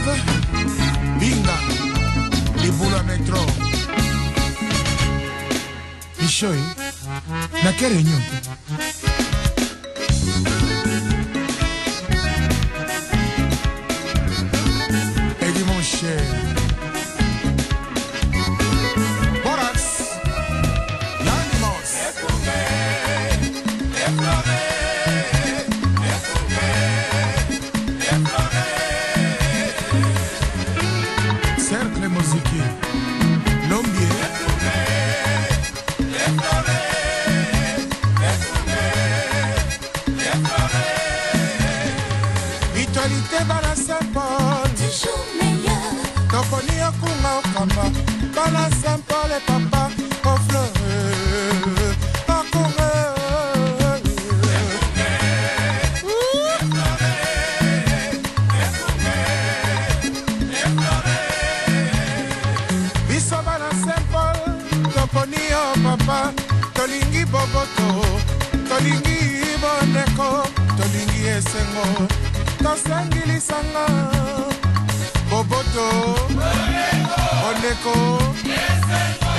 Genève, Binga, les boules métro. Michoi, na quelle réunion? Et dis mon cher. Bala Saint-Paul, toujours meilleur. Toponi Okuma Okamba, Bala Saint-Paul et papa, au fleur, Okuma. Biso Bala Saint-Paul, Toponi Okamba, Tolingi Boboto, Tolingi Boneko, Tolingi Esengo. Tosangili sanga Boboto Oneko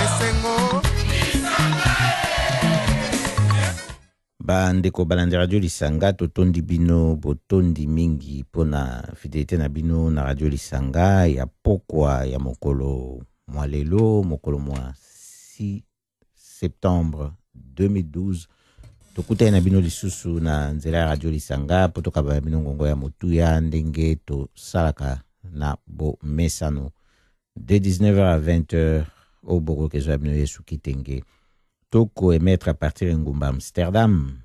Esengo Bandeko balandi radio Lisanga totondi bino botondi mingi pona fidélité na bino na radio Lisanga ya pokwa ya mokolo mwa lelo mokolo mwa 6 septembre 2012 tokuta na bino lisusu na nzela ya radio Lisanga po tokaba bino ngongo ya motuya ndenge to salaka na bo mesano de 19h à 20h au Bogo kezo bino Yesu kitenge toko émettre à partir ngumba Amsterdam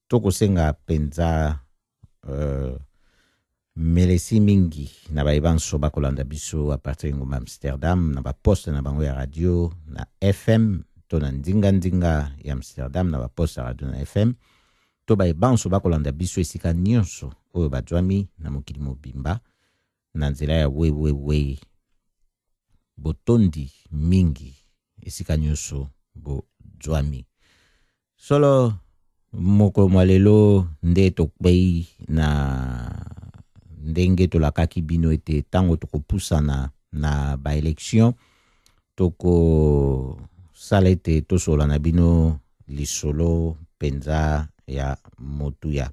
toko senga penza melesi mingi na baibanso bakolanda biso à partir ngumba Amsterdam na ba poste na bango ya radio na FM to na ndinga ya Amsterdam na ba poste radio na FM to baibanso bakolanda biso esika nyonso oyo bajwami na mokili mobimba na nzela ya we botondi mingi esika nyonso bo jwami solo moko mwalelo nde tokpei na ndenge tolakaki bino ete tango tokopusana na ba election toko salete tosola na bino lisolo penza ya motuya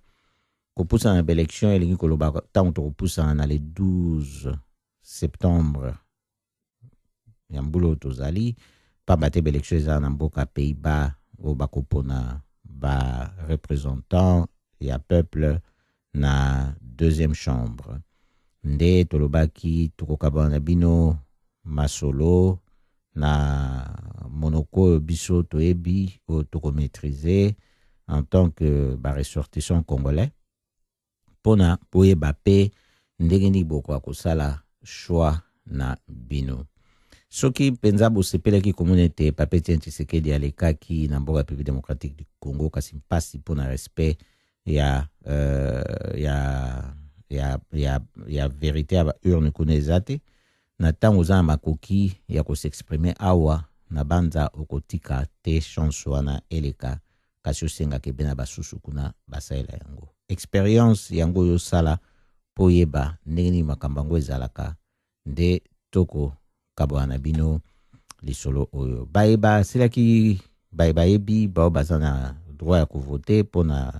kopusana na ba election elingi koloba tango tokopusana na le 12 septembre ya mbulo tozali pambate belection eza na mboka Pays-Bas o bakopona ba représentant ya peuple na deuxième chambre nde tolobaki tokokabana na bino masolo na monoko biso toyebi o toko maîtriser en tant que ba ressortissant congolais pona boyeba pe ndenge ni boko kosala choix na bino soki penza bosepelaki communauté papeti Tshisekedi alekaki na mboka République démocratique du Congo kasi mpasi pona respect ya vérité ya ba urne kunezate na tango za makoki ya ko s'exprimer awa na banza okotika te chance wana eleka kasi osenga ke bena basusu kuna basaela yango expérience yango yo sala po yeba ndenge ni makambango ezalaka nde toko kabwana bino lisolo oyo bayeba silaki bayeba yebi bao bazana droit ya kuvoter pona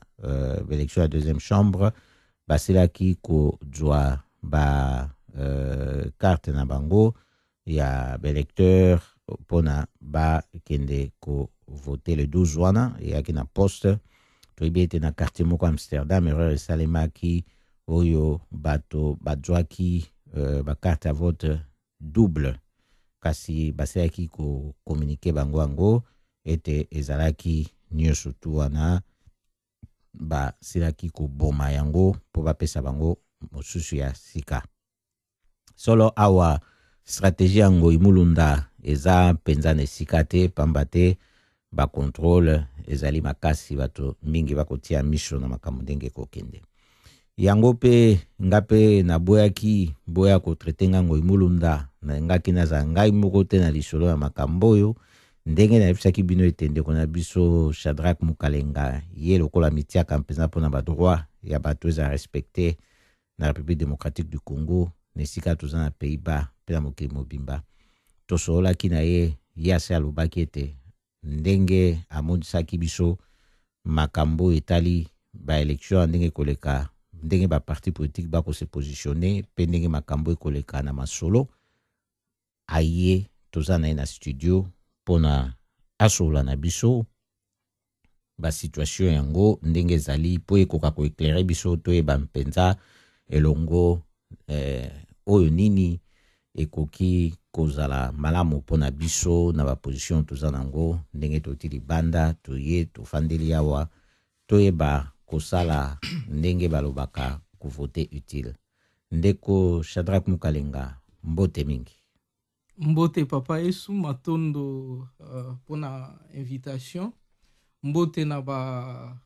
élection ya deuxième chambre basilaki ko joa ba carte na bango ya électeur pona ba kende ko voter le 12 wana ya kina poste toibete na quartier moko Amsterdam erreur salemaki oyo bato badjoaki ba carte à vote double kasi basilaki ko communiquer bango ango ete ezalaki nyonso tu wana ba silaki ko boma yango po bapesa bango mosusu ya sika solo awa stratégie yango imulunda eza penza na sika te pamba te ba contrôle ezali makasi bato mingi bakotia misho na makambo ndenge kokende yango pe ngape na boyaki boya ko traiter ngango imulunda na ngaki na za ngai moko te na lisolo ya makambo yo ndenge na yebisaki bino etende kona biso Shadrach Mukalenga ye lokola mitiaka mpenza mpona ba droit ya bato eza respecté na République démocratique du Congo na esika toza na Pays-Bas mpe na mokili mobimba tosololaki na ye ase alobaki ete ndenge amonisaki biso makambo etali baélection ya ndenge ekoleka ndenge baparti politique bakose positionne mpe ndenge makambo ekoleka na masolo aye toza na ye na studio mpona asola na biso basituation yango ndenge ezali mpo ekoka koeklere biso toyeba mpenza elongo oyo nini ekoki kozala malamu mpona biso na baposition toza nango ndenge toti libanda toye tofandeli awa toyeba kosala ndenge balobaka kuvote utile. Ndeko Shadrack Mukalenga, mbote mingi. Mbote papa Yesu matondo pona invitation. Mbote na ba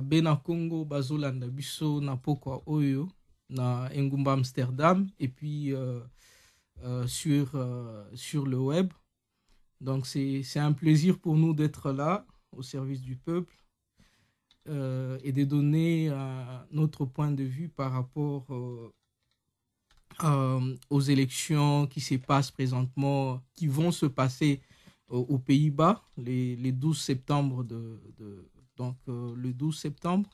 bena Congo bazolanda biso na pokwa oyo na engumba Amsterdam et puis sur le web. Donc c'est un plaisir pour nous d'être là au service du peuple et de donner notre point de vue par rapport aux élections qui se passent présentement, qui vont se passer aux Pays-Bas les 12 septembre donc le 12 septembre,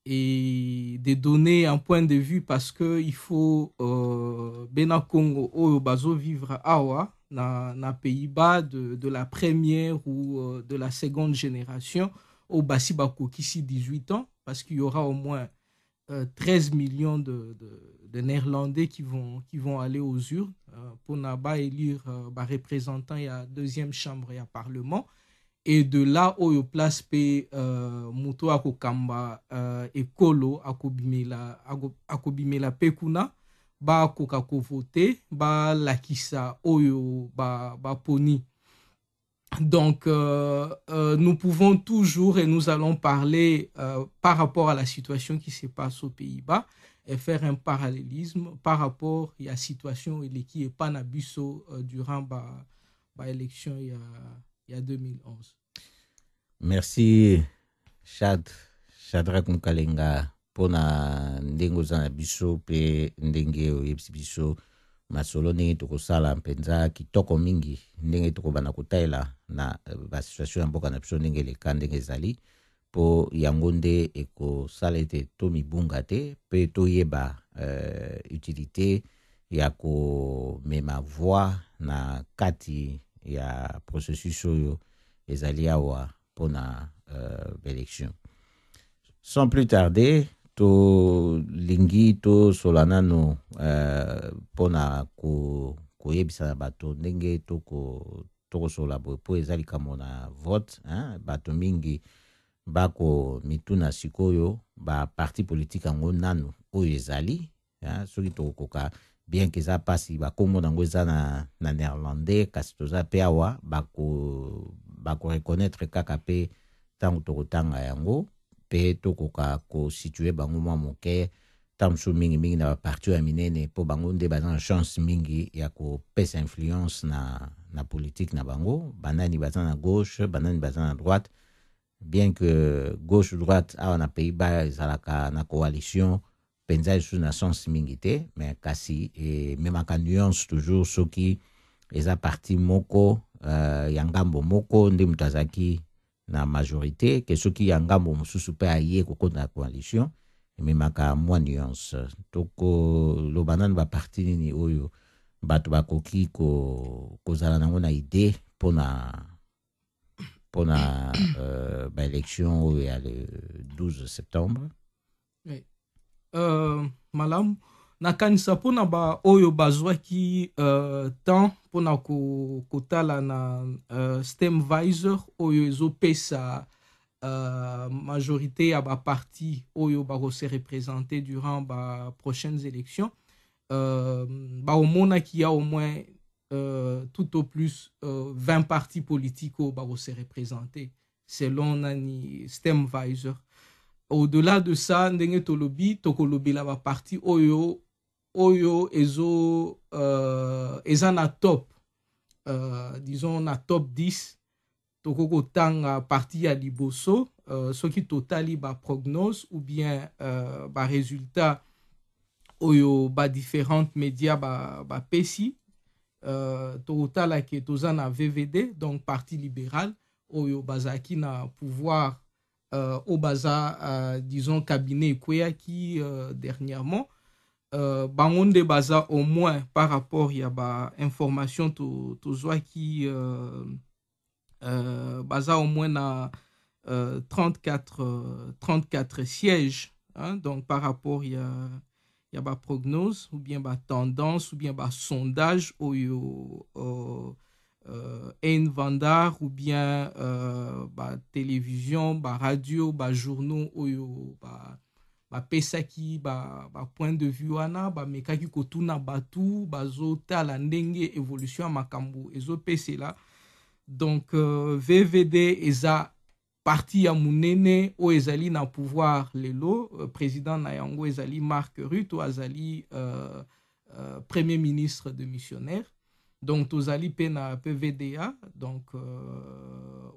et de donner un point de vue parce que il faut Bena Congo au bazo vivre awa na Pays-Bas de la première ou de la seconde génération au Bassi Bakokisi 18 ans, parce qu'il y aura au moins 13 millions de Néerlandais qui vont aller aux urnes pour n'a élire représentant et à deuxième chambre et à parlement. Et de là où il place muto akokamba ekolo akobimela pekuna ba kokako voter ba lakisa oyo ba poni. Donc nous pouvons toujours et nous allons parler par rapport à la situation qui se passe aux Pays-Bas et faire un parallélisme par rapport à la situation qui est pas nabiso durant ba élection il y a 2011. Merci Shadrack Mukalenga pona ndengo za biso pe ndenge oyebisi biso masolo ndenge tokosala mpenza kitoko mingi ndenge tokobana kotayela na basituation ya mboka na biso ndenge eleka ndenge ezali po yango nde ekosala ete tomibunga te pe toyeba utilité ya komema voix na kati ya processus oyo ezali awa pona élection. Sans plus tarder, to lingi to solanano pona koyebisa bato ndenge toko sola po ezali kamo na vote bato mingi bako mituna sikoyo ba parti politique yango nanu oyo ezali soki tokoka bien que ça passe bakombo nango eza na néerlandais kasi toza pe awa bako reconnaître kaka pe tango tokotanga yango pe tokoka ko situer bango mwa moke tamsu mingi na baparti ya minene po bango nde baza na chance mingi ya kopesa influence na politique na bango. Banani baza na gauche, banani baza na droite, bien que gauche droite awa na Pays-Bas ezalaka na coalition penza esu na chance mingi te, mais kasi memaka nuance toujours soki eza parti moko ya ngambo moko nde mutu azalaki na majorité ke soki ya ngambo mosusu mpe aye kokonda na coalition ememaka mwa nuance. Toko loba nani baparti nini oyo bato bakoki kozala nango na idée mpona baélection oyo ya le 12 septembre. Oui. Malamu nakanisa mpona ba oyo bazwaki temps mpona kotala na stem visor oyo ezopesa majorité ya baparti oyo bakose représenter durant ba prochaines élections. Baomonaki ya au moins tout au plus 20 partis politiques oyo bakose représenter selon nani stem visor. Au-delà de ça, ndenge tolobi tokolobela ba parti oyo eza na top disons na top 10 tokoko tanga parti ya liboso soki totali ba prognose ou bien ba résultat oyo ba différentes médias ba pesi totala ke toza na VVD donc parti libéral oyo bazaki na pouvoir au baza disons cabinet Kwea qui dernièrement bangonde baza au moins par rapport ya ba information tozwa qui baza au moins na 34 sièges hein, donc par rapport il y a ba prognose ou bien ba tendance ou bien ba sondage oyo Vandar ou bien ba télévision ba radio ba journaux oyo ba pesaki ba point de vue wana ba mekaki kotuna batu bazotala ndenge évolution makambo ezo pesela donc VVD eza parti ya munene o ezali na pouvoir lelo président na yango ezali Marc Rutte azali premier ministre de missionnaire donc tozali pe na PVDA donc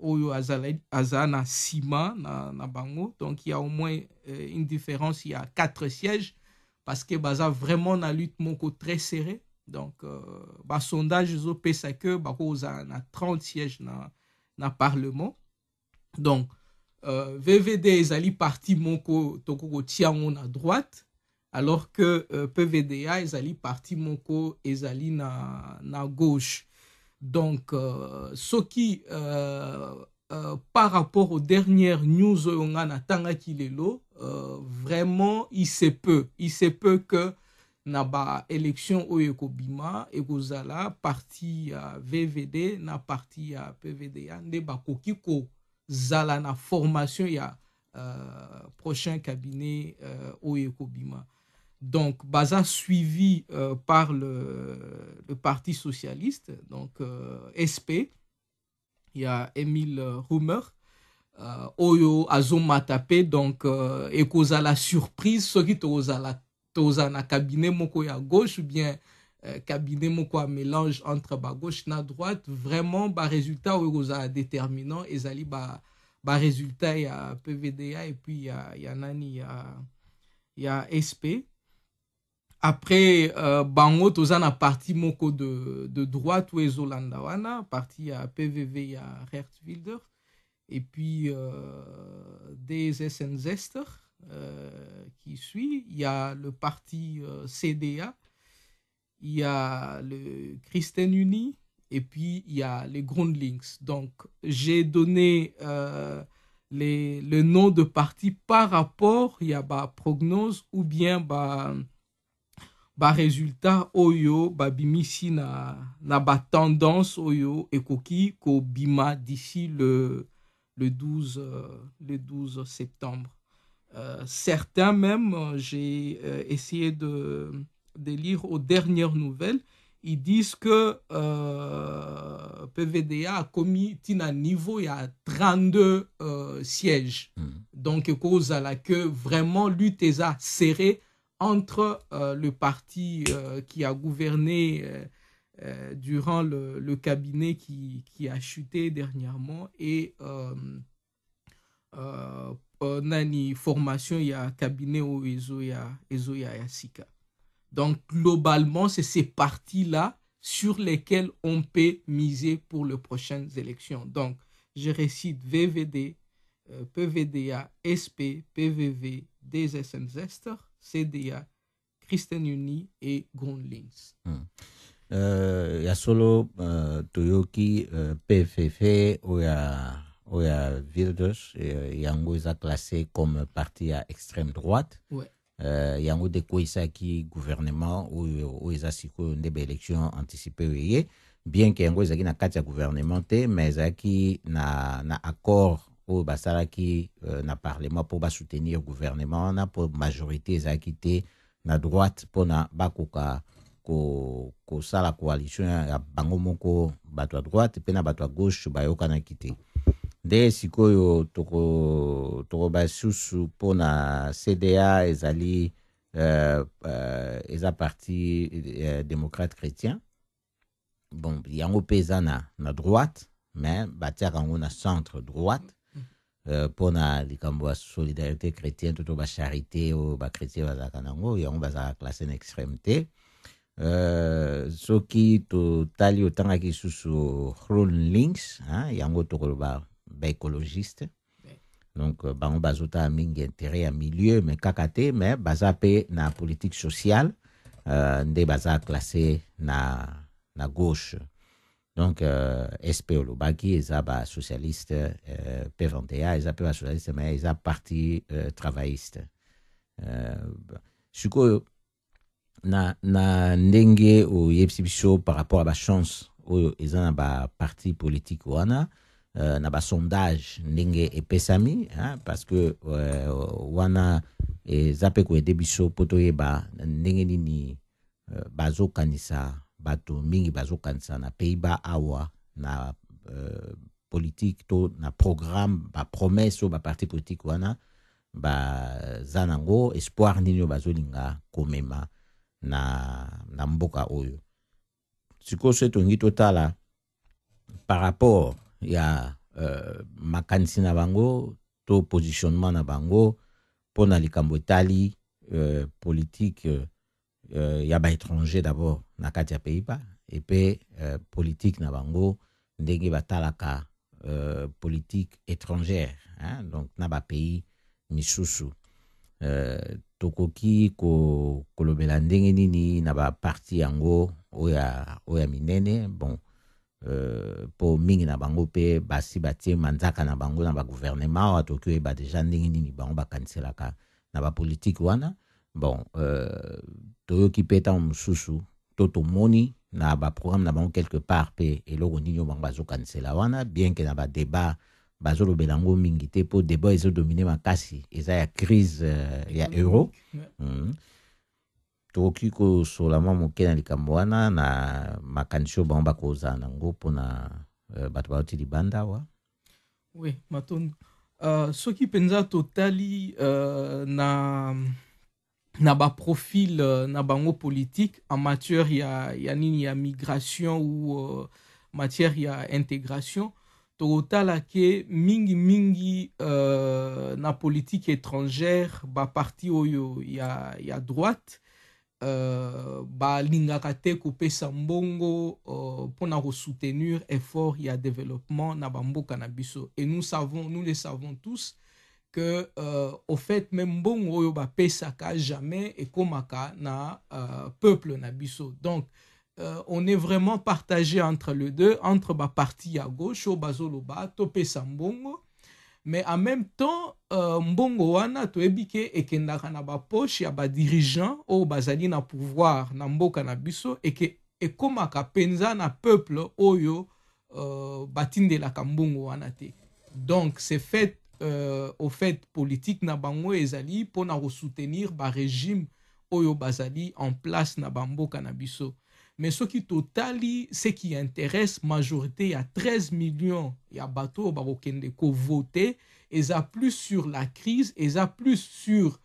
oyo azala na sima na bango donc il y a au moins une différence il y a 4 sièges parce que baza vraiment na lutte moko très serré donc ba sondage zo pesa que bako oza na 30 sièges na parlement donc VVD ezali parti moko toko tiango na droite alors que PVDA ezali parti moko ezali na gauche donc soki par rapport aux dernières news on a tanga kilelo vraiment il se peut que na ba élection oyo kobima ekozala parti ya VVD na parti ya PVDA nde bakoki ko zala na formation ya prochain cabinet oyo kobima donc baza suivi par le parti socialiste donc SP il y a Émile Rummer oyo azomata pe donc ekozala surprise soki toza na cabinet moko ya gauche ou bien cabinet moko a mélange entre ba gauche na droite vraiment ba résultat oyo kozala déterminant ezali ba résultat ya PVDA et puis ya nani ya SP. Après bango toza na parti moko de droite ou ezolanda wana parti ya PVV ya Hertzwilder et puis DSS-Zester qui suit, il y a le parti CDA, il y a le Christen Uni et puis il y a les Grundlinks. Donc j'ai donné le nom de parti par rapport il y a ba prognose ou bien ba résultat oyo ba bimisi na ba tendance oyo ekoki ko bima d'ici le 12 septembre. Certains même, j'ai essayé de lire aux dernières nouvelles, ils disent que PVDA a commis un niveau, il y a 32 sièges. Donc, cause à la que vraiment lutte est serrée entre le parti qui a gouverné durant le cabinet qui a chuté dernièrement et nani formation il y a cabinet au Ezoya Sika. Donc globalement c'est ces partis là sur lesquels on peut miser pour les prochaines élections. Donc je récite VVD, PVDA, SP, PVV, DSS-Zester, CDA, Christen Uni et Grundlinks. Ya solo toyoki PVV ou ya Wilders yango eza classé comme parti à extrême droite. Ouais. Yango de koisaki gouvernement ou eza siko ndebe élection anticipée weye bien que yango ezaki na kati ya gouvernement te mais ezaki na accord ou basalaki na parlement pour soutenir gouvernement na pour majorité ezaki te na droite pour na bakoka ko sala coalition ya bango moko bato à droite pe na bato à gauche bayokana kite nde sikoyo toko basusu pona CDA ezali eza parti démocrate chrétien bon yango pe eza na droite mais batiaka yango na centre droite pona likambo ya solidarité chrétienne to ba charité o ba chrétien bazalaka nango yango bazalaka classé na extrême te. Soki totali otangaki susu Groen Links yango tokoloba ba écologiste. Donc bango bazota mingi intérêt ya milieu mais kaka te mais baza pe na politique sociale nde baza classé na gauche. Donc SP olobaki eza ba socialiste P21 eza pe ba socialiste mais eza parti travailliste. Sikoyo na ndenge oyebisi biso par rapport à ba chance oyo eza na ba parti politique wana na ba sondage ndenge epesami parce que wana eza pe koyede biso po toyeba ndenge nini bazokanisa bato mingi bazokanisa na Pays-Bas awa na politique to na programme ba promesse o ba parti politique wana baza nango espoir nini oyo bazolinga komema na mboka oyo. Sikoyo so tongi totala par rapport ya makanisi na bango to positionnement na bango pona likambo etali politique ya ba étranger d'abord na kati ya Pays-Bas et puis politique na bango ndenge batalaka politique étrangère donc na ba pays misusu tokoki kolobela ndenge nini na ba parti yango oya minene bon po mingi na bango pe basi batie manzaka na bango na ba gouvernement atoki oyeba deja ndenge nini bango bakaniselaka na ba politique wana bon toyoki pe ntango mosusu to tomoni na ba programme na bango quelque part pe eloko nini oyo bango bazokanisela wana bien ke na ba débat bazolobela yango mingi te po débat ezodomine makasi eza ya crise ya euro tokoki kosola mwa moke na likambo wana na makanisi oyo bango bakozala nango mpona bato bauti libanda awa. Oui, Matondo. Soki penza totali na ba profil na bango politique en matière ya nini ya migration ou matière ya intégration totala ke mingi na politique étrangère ba parti oyo ya droite balingaka te kopesa mbongo pona ko soutenir effort ya développement na bamboka na biso et nous le savons tous que au fait même mbongo oyo bapesaka jamais ekomaka na peuple na biso. Donc on est vraiment partagé entre les deux, entre ba parti à gauche au bazoloba to pesa mbongo mais en même temps mbongo wana toyebi ke ekendaka na ba poche ya ba dirigeant o bazali na pouvoir na mboka na biso et que ekomaka penza na peuple oyo batindelaka mbongo wana te. Donc c'est fait au fait politique na bango ezali pona ko soutenir ba régime oyo bazali en place na bamboka na biso. Mais ce qui totali, ce qui intéresse majorité, il y a 13 millions, il y a bateau barokende ko voter, et ça plus sur la crise, et ça plus sur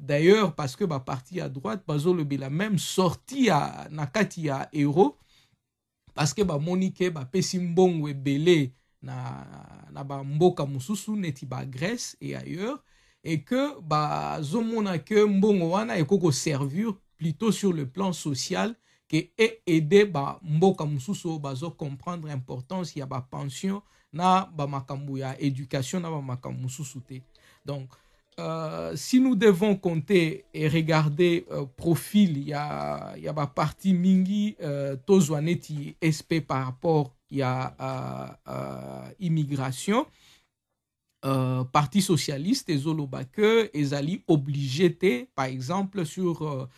d'ailleurs parce que ba parti à droite, bazo le la même sortie à nakati ya euro parce que ba monique ba pesimbongo ebele na ba mboka mususu neti ba Grèce et ailleurs et que ba zomona que mbongo wana ekoko servir plutôt sur le plan social que aider ba mboka mususu bazo comprendre l'importance ya ba pension na ba makambu ya éducation na ba makambu mususu te. Donc si nous devons compter et regarder profil ya ba parti mingi tozwaneti SP par rapport ya immigration parti socialiste ezoloba que ezali obligé te par exemple sur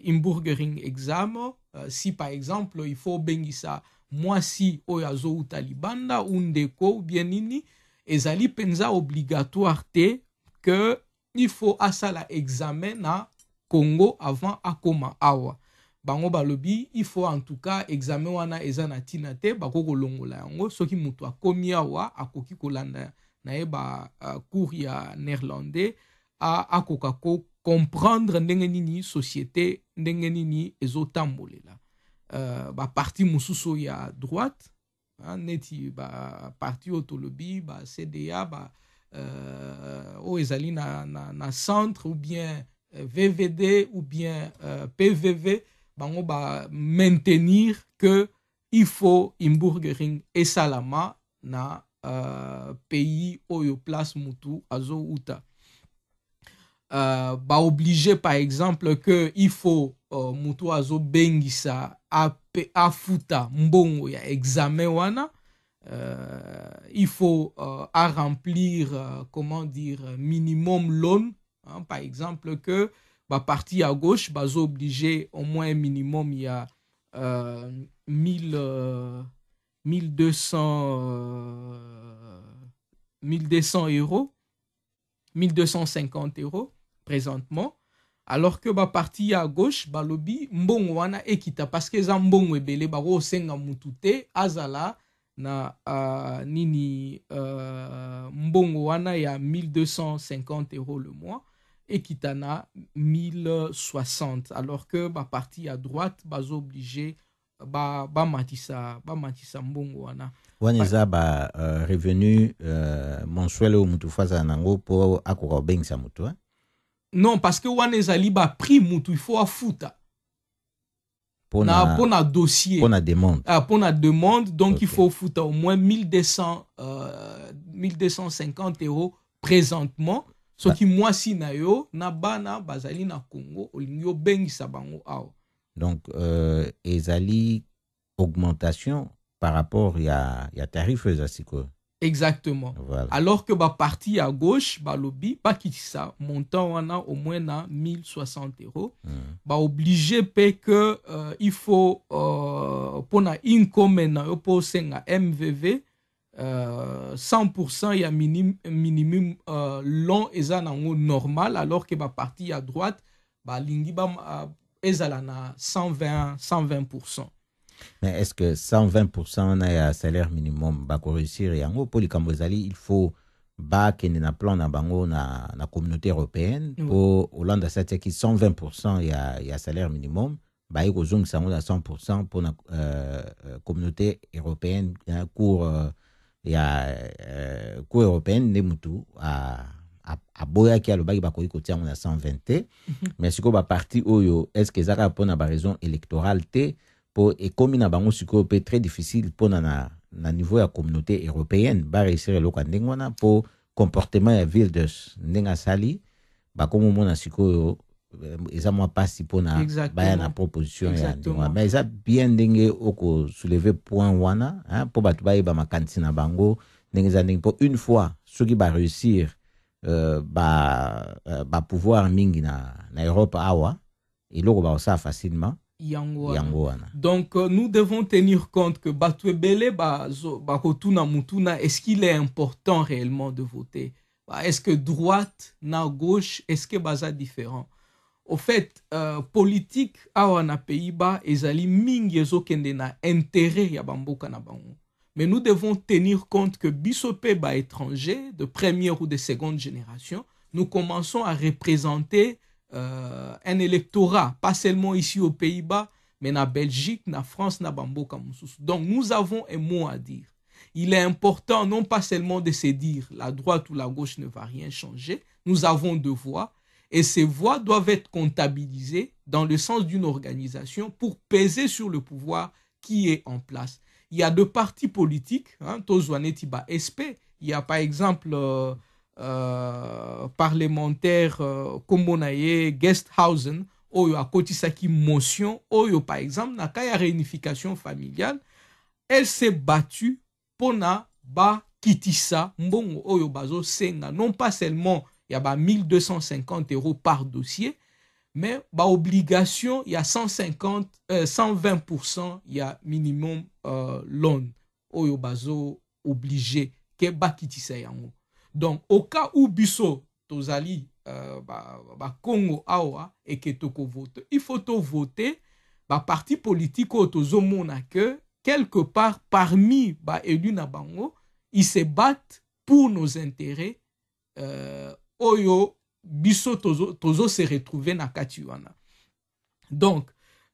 Imburgering exam si par exemple il faut bengisa mwasi oyo azouta libanda ou ndeko ou bien nini ezali penza obligatoire te que il faut asala examen na Congo avant akoma awa bango balobi il faut en tout cas examen wana eza na tina te bakoko longola yango soki mutu akomi awa akoki kolanda na eba cours ya néerlandais akoka ko comprendre ndenge nini société ndenge nini ezotambolela ba parti mususu ya droite neti ba parti otolobi ba CDA ezali na centre ou bien VVD ou bien PVV bango ba maintenir que il faut Imburgering et Salama na pays oyo place mutu azo uta ba obligé par exemple que il faut mutu azo bengisa a futa mbongo ya examen wana il faut à remplir comment dire minimum loan hein, par exemple que bah partie à gauche bah obligé au moins minimum il y a 1200 euros 1250 euros présentement alors que bah partie à gauche bah lobby mbongo wana ekita parce que za mbongo ebele ba ko senga mutute azala na nini mbongo wana ya 1250 euros le mois et kitana 1060 alors que ba partie à droite bas obligé ba matisa mbongo wana eza ba revenu mensuel ou mutu faza nango pour akora bengisa mutu non parce que wana ezali ba prix mutu il faut afuta pour na dossier pour na demande pour na demande donc okay. Il faut foutre au moins 1250 euros présentement ce qui moi si na yo na bana bazali na Congo olingo bengisa bango awa donc ezali augmentation par rapport ya tarif ezasiko exactement voilà. Alors que ba partie à gauche ba lobby ba kitisa montant wana au moins na 1060 euros ba obligé payer que il faut pour na income na yo pour senga MVV 100% ya minimum long eza nango normal alors que ba partie à droite ba lingi ba ezala na 120%. Mais est-ce que 120% na salaire minimum ba ko réussir yango pour les Cambozali il faut ba kene na plan na bango na communauté européenne pour Hollande ça qui 120% ya salaire minimum ba iko zong sango na 100% pour la communauté européenne cours européenne ne mutu a boya ki alobaki ba ko ikotia na 120 mais siko ba parti oyo est-ce que ça répond à ba raison électorale té pour et comme na bango siko peut très difficile pour na niveau ya communauté européenne ba réussir le kandengwana pour comportement ya ville de ndenga sali ba comme mona siko eza moi pas pour na ba na proposition ya ndengwa mais eza bien ndenge oko soulever point wana hein pour batu ba makanti na bango ndenge za ndenge pour une fois ceux qui ba réussir ba pouvoir mingi na Europe awa et loko ba ça facilement Yangoana. Donc nous devons tenir compte que Batouebele Bakotuna Mutuna, est-ce qu'il est important réellement de voter? Est-ce que droite, na gauche, est-ce que baza différent? Au fait, politique awana Pays-Bas ezali mingi ezokende na intérêt ya bamboka na bango. Mais nous devons tenir compte que bisope ba étranger de première ou de seconde génération, nous commençons à représenter un électorat, pas seulement ici aux Pays-Bas, mais en Belgique, en France, en Bamboka Moussous. Donc nous avons un mot à dire. Il est important non pas seulement de se dire la droite ou la gauche ne va rien changer, nous avons deux voix et ces voix doivent être comptabilisées dans le sens d'une organisation pour peser sur le pouvoir qui est en place. Il y a deux partis politiques, hein, Tozwanetiba SP, il y a par exemple parlementaire Kombonaye Guesthausen oyo akotisaki motion oyo par exemple na kaya réunification familiale elle s'est battue pona ba kitisa mbongo oyo bazo senga non pas seulement il y a ba 1250 euros par dossier mais ba obligation il y a 120% il y a minimum loan oyo bazo obligé ke ba kitisa yango. Donc, au cas où Bisso, Tozali, Congo, Awa, et que toko vote, il faut voter, parti politique, Tozomona que, quelque part, parmi élus Nabango, ils se battent pour nos intérêts, Oyo, Bisso, Tozo se retrouver na Katiwana. Donc,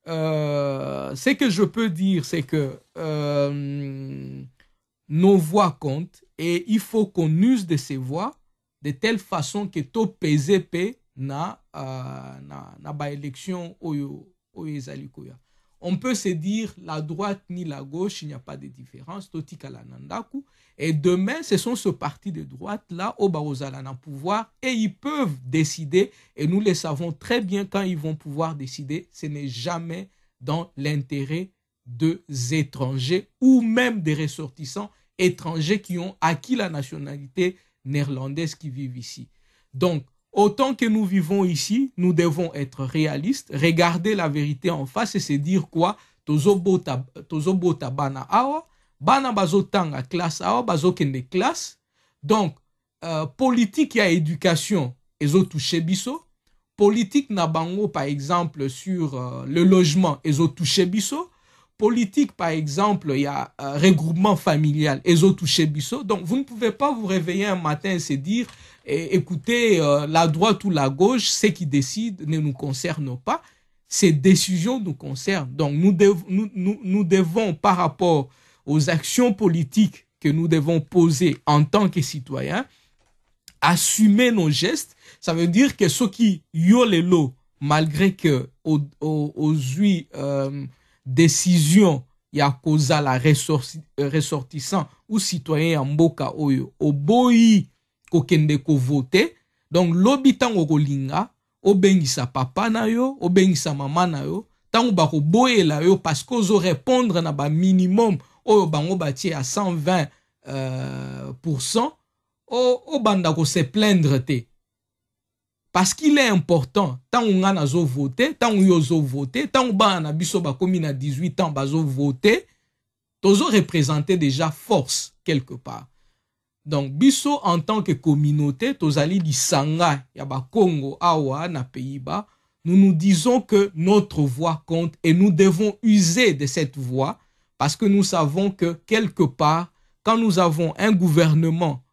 ce que je peux dire, c'est que nos voix comptent et il faut qu'on use de ces voix de telle façon que to PZP na ba élection oyo ezali koya. On peut se dire la droite ni la gauche, il n'y a pas de différence. Et demain, ce sont ce parti de droite-là, au Barozala, na pouvoir, et ils peuvent décider, et nous le savons très bien quand ils vont pouvoir décider, ce n'est jamais dans l'intérêt des étrangers ou même des ressortissants étrangers qui ont acquis la nationalité néerlandaise qui vivent ici. Donc, autant que nous vivons ici, nous devons être réalistes, regarder la vérité en face et se dire quoi? Tozo bota bana awa, bana bazo tanga classe awa, bazo kende classe. Donc, politique ya éducation, ezo touché biso. Politique na bango, par exemple, sur le logement, ezo touché biso. Politique, par exemple, il y a regroupement familial, ezo touché biso. Donc, vous ne pouvez pas vous réveiller un matin et se dire écoutez, la droite ou la gauche, ce qui décide ne nous concerne pas. Ces décisions nous concernent. Donc, nous devons, par rapport aux actions politiques que nous devons poser en tant que citoyens, assumer nos gestes. Ça veut dire que ceux qui yolelo, malgré que aux décisions, il y a cause à la ressortissant ou citoyen en mboka oyo, au boyi, kokende ko voter. Donc lobi tango kolinga obengisa papa na yo obengisa mama na yo tango ba ko boyela yo parce que ozo répondre na ba minimum oyo bango batie à 120% o banda ko se plaindre te parce qu'il est important tango nga nazo voter tango yo zo voter tango ba na biso ba komi na 18 ans bazo voter tozo représenter déjà force quelque part. Donc, biso en tant que communauté, tozali di sanga ya ba Congo awa na Pays-Bas, nous nous disons que notre voix compte et nous devons user de cette voix parce que nous savons que quelque part, quand nous avons un gouvernement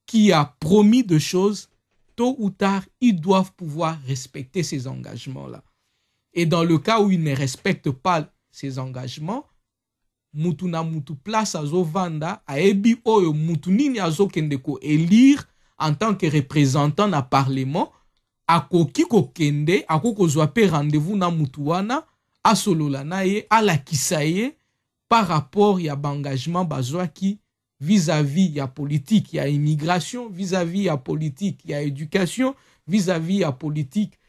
qui a promis de choses, tôt ou tard, ils doivent pouvoir respecter ces engagements-là. Et dans le cas où ils ne respectent pas ces engagements, mutu na mutu place azo vanda aebi oyo mutu nini azo kende ko élire en tant que représentant na parlement akoki ko kende akoko zwa pe rendez-vous na mutu wana asolola na ye alakisa ye par rapport ya engagement bazwa ki vis-à-vis ya politique ya immigration, vis-à-vis ya politique ya éducation, vis-à-vis ya politique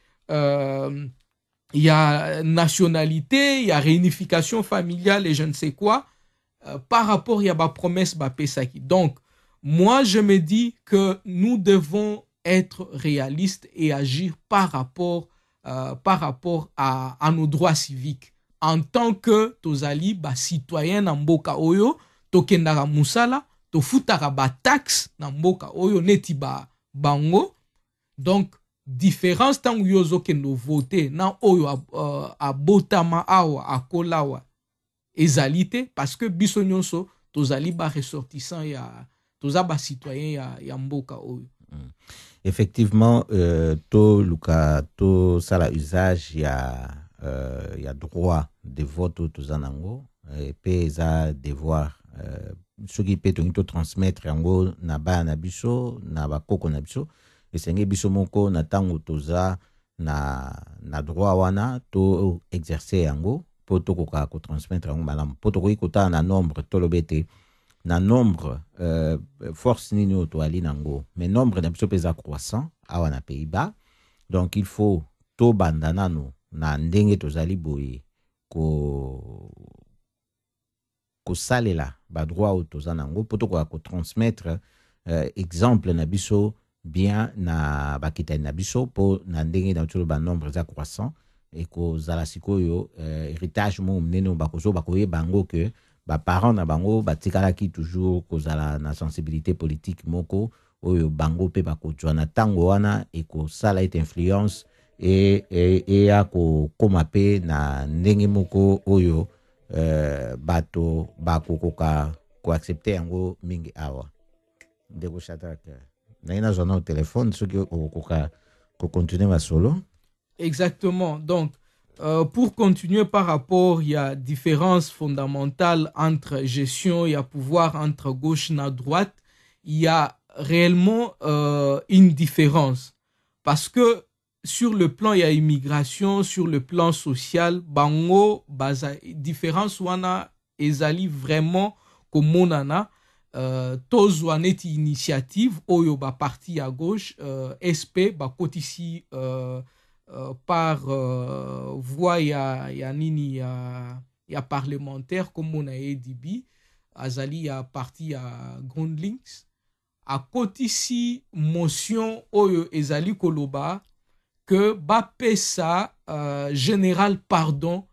il y a nationalité, il y a réunification familiale et je ne sais quoi, par rapport, il y a ma promesse, ma pesaki. Donc, moi, je me dis que nous devons être réalistes et agir par rapport à nos droits civiques. En tant que tozali, ba citoyen na mboka oyo, tokendara musala, to futara ba taxe na mboka oyo, neti ba bango. Donc, différence tant que yozo kendo voter na oyo a botama awa a kolawa ezalité parce que biso nyonso tozali ba ressortissant ya toza ba citoyen ya mboka oyo. Effectivement, to luka to sala usage ya droit de vote to zanango pe za devoir ce qui peut to transmettre yango na ba na biso na ba koko na biso. Esenge biso moko na tango toza na droit wana to exercer yango po to koka ko transmettre yango malamu po to kota na nombre to lobete na nombre force nini to ali nango mais nombre na biso pesa croissant awa na Pays-Bas. Donc il faut to bandana no na ndenge tozali boye ko salela ba droit o toza nango po to ko transmettre exemple na biso bien na bakita na biso po na ndenge na tulo ba nombre za croissant et ko zala sikoyo héritage mo mneno bakozo bakoye bango que ba parents na bango batikala ki toujours ko zala na sensibilité politique moko oyo bango pe bakotwa na tango wana et ko sala et influence et ya ko koma pe na ndenge moko oyo bato bakokoka ko accepter yango mingi awa ndeko Shadrack na zona au téléphone ce que ko continuer ma solo. Exactement. Donc pour continuer par rapport, il y a différence fondamentale entre gestion et pouvoir entre gauche et droite. Il y a réellement une différence. Parce que sur le plan, il y a immigration, sur le plan social, bango, baza, différence wana, ezali vraiment comme monana, tozwa neti initiative, oyo ba parti à gauche, SP, ba kotisi, par voie ya nini ya parlementaire, comme on a dit, azali ya parti à Grand Links, a kotisi motion oyo ezali koloba, que ba pesa général pardon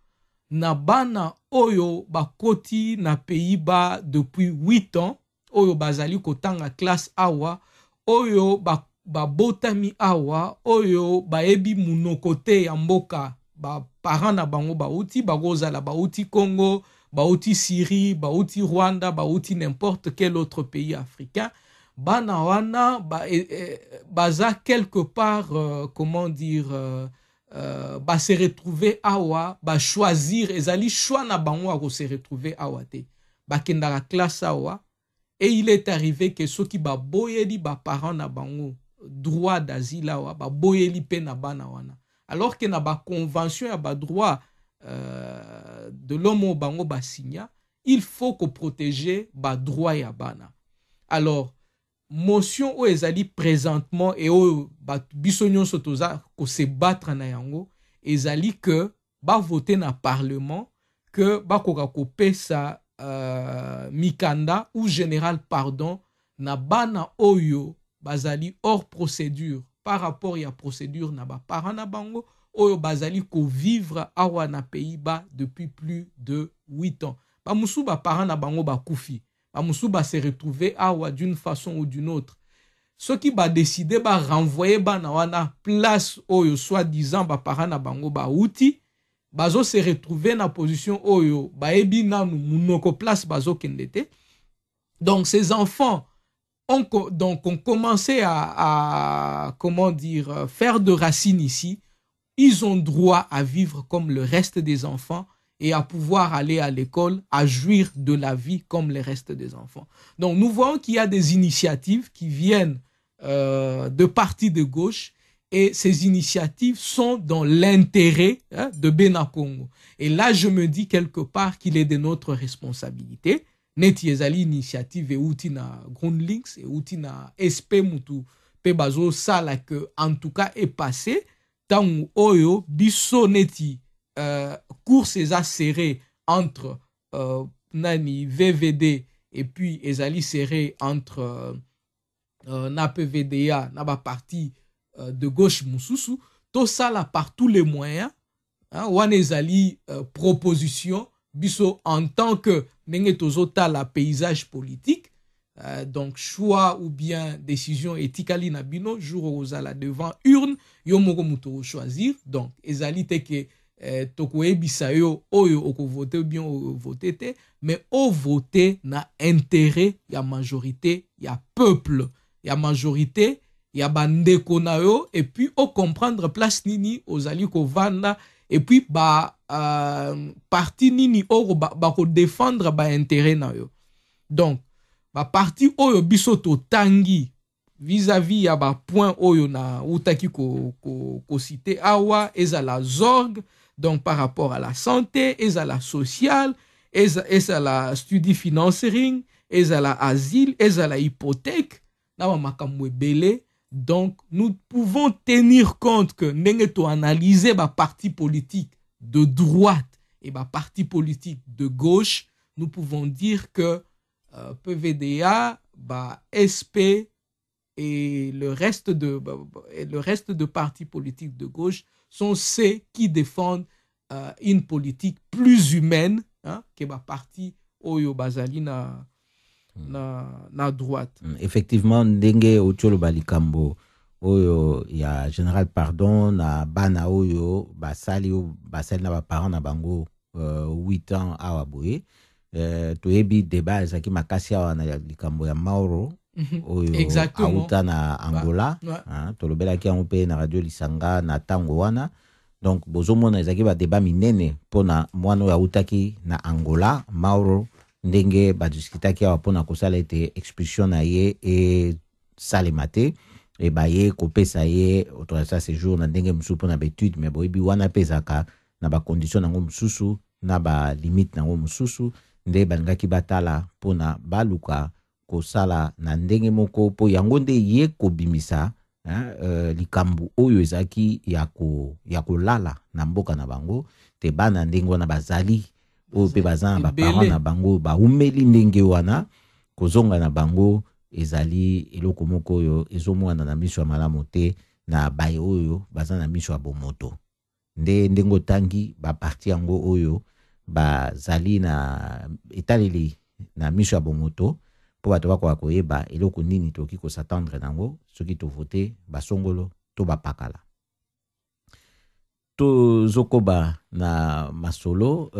na bana oyo ba koti na Pays-Bas depuis 8 ans oyo bazali kotanga classe awa oyo ba botami awa oyo ba ebi munokote ya mboka ba parents na bango ba uti bagozala ba uti Congo ba uti Syrie ba uti Rwanda ba uti n'importe quel autre pays africain. Bana wana baza quelque part comment dire ba se retrouver awa ba choisir ezali choix na bango a se retrouver awa te ba kendara classe awa et il est arrivé que ceux qui ba boyeli ba parents na bango droit d'asile awa ba boyeli pe na bana wana alors que na ba convention ya ba droit de l'homme au bango ba signa il faut que protéger ba droit ya bana. Alors motion ou ezali présentement et au bisognon sotoza ko se battre na yango ezali que ba voter na parlement que ba koka ko pesa mikanda ou général pardon na bana oyo bazali hors procédure par rapport ya procédure na ba parents na bango oyo bazali ko vivre awa na Pays-Bas depuis plus de 8 ans. Ba musu ba parents na bango ba kufi Amoussou va se retrouver awa d'une façon ou d'une autre. Ceux qui va décider va renvoyer bana wana place oyo soi-disant ba parents na bango ba outi bazo se retrouver na position oyo ba ebi nanu munoko place bazo kendete. Donc ces enfants ont commencé à comment dire faire de racines ici. Ils ont droit à vivre comme le reste des enfants et à pouvoir aller à l'école, à jouir de la vie comme le reste des enfants. Donc nous voyons qu'il y a des initiatives qui viennent de partis de gauche et ces initiatives sont dans l'intérêt de Bena Congo. Et là, je me dis quelque part qu'il est de notre responsabilité. Neti ezali initiative et outi na Grand Links et outi na SP mutu pe bazo sala que en tout cas est passé tangu oyo biso neti course eza serré entre nani VVD et puis ezali serré entre na PVDA na ba parti de gauche mususu tout ça là par tous les moyens wana ezali proposition biso en tant que ndenge tozota la paysage politique donc choix ou bien décision éthicale na bino jour ozala devant urne yo moko muto choisir donc ezali te que tokoyebisa yo oyo oko voter ou bien voter te mais o voter na intérêt ya majorité ya peuple ya majorité ya bandeko na yo et puis o comprendre place nini ozali ko vanda et puis ba parti nini o ba ko défendre ba intérêt na yo. Donc ba parti oyo biso to tangi vis-à-vis ya ba point oyo na utaki ko citer awa ezala zorg. Donc, par rapport à la santé, et à la sociale, et à la studie financing, et à la asile, et à la hypothèque, donc, nous pouvons tenir compte que nous analyser les partis politiques de droite et les partis politiques de gauche, nous pouvons dire que PVDA, SP et le reste de partis politiques de gauche sont ceux qui défendent une politique plus humaine que ma parti oyo bazali na droite. Effectivement, ndenge ocholo balikambo oyo ya général pardon na bana oyo basali na ba parents na bango 8 ans awa boye toyebi débat ezaki makasi awa na likambo ya Mauro oyo auta na Angola tolobelaki yango mpe na radio Lisanga na tango wana. Donc bozomona ezaki ba débat minene pona mwana oyo autaki na Angola Mauro ndenge badiskitaki awa pona kosala ete expulsion na ye et salema te e baye kopesa ye autorisation séjour na ndenge mosusu mpona baétude me boyebi wana mpe ezalaka na bacondition nango mosusu na balimite nango mosusu nde balingaki batala mpona baluka kosala na ndenge moko mpo yango nde ye kobimisa likambo oyo ezalaki ya kolala na mboka na bango te bana ndenge wana bazali oyo mpe baza na baparent na bango baumeli ndenge wana kozonga na bango ezali eloko moko oyo ezomwana na miso ya malamu te na baye oyo baza na miso ya bomoto ndenge otangi baparti yango oyo bazali na etaleli na miso ya bomoto mpo bato bakoka koyeba eloko nini tokoki kosatendre nango soki tovote basongolo to bapakala tozokoba na masolo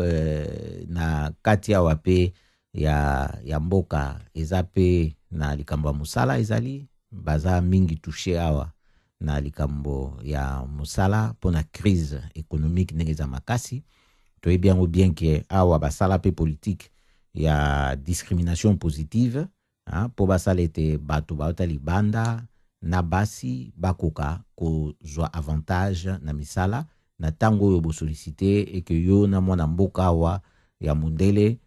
na kati awa mpe ya mboka eza mpe na likambo ya mosala ezali baza mingi touche awa na likambo ya mosala mpona crise économique ndenge eza makasi toyebi yango bien ke awa basala mpe politique ya discrimination positive mpo basala ete bato bauta libanda na basi bakoka kozwa avantage na misala na ntango oyo bosolicite eke yo na mwana mboka awa ya mundele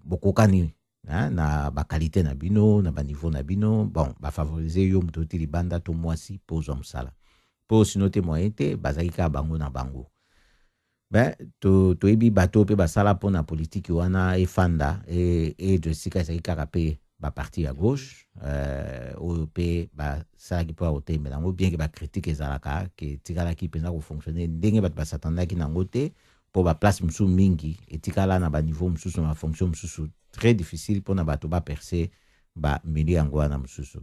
bokokani na bakalite na bino na baniveau na bino bon bafavorize yo moto oti libanda to mwasi mpo ozwa mosala mpo sino te moyen te bazali kaka bango na bango toyebi bato mpe basala mpona politiki wana efanda edo esika ezali kaka mpe baparti ya gauche oyo mpe basalaki mpo akotemela yango bien ke bakritike ezalaka ke tikalaki mpenza kofonctionne ndenge bato basatandaki nango te mpo baplace mosusu mingi etikala na baniveau mosusu na bafonction mosusu très difficile mpona bato baperce bamilie yango wana mosusu